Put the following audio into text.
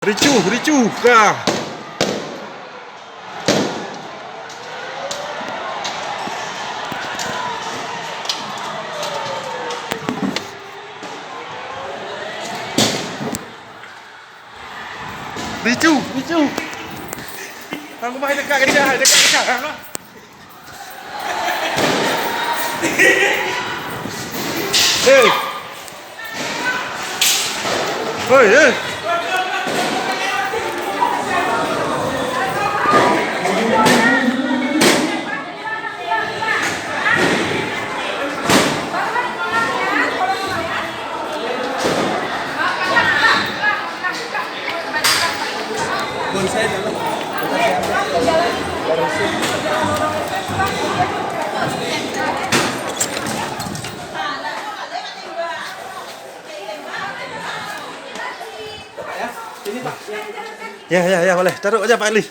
Ricuh, ricuh kah? Ricuh, ricuh. Aku main dekat ke dia, dekat sekarang lah. Hei. Hei, hei. Bonsai dalam. Ya, boleh. Taruh aja Pak Ali.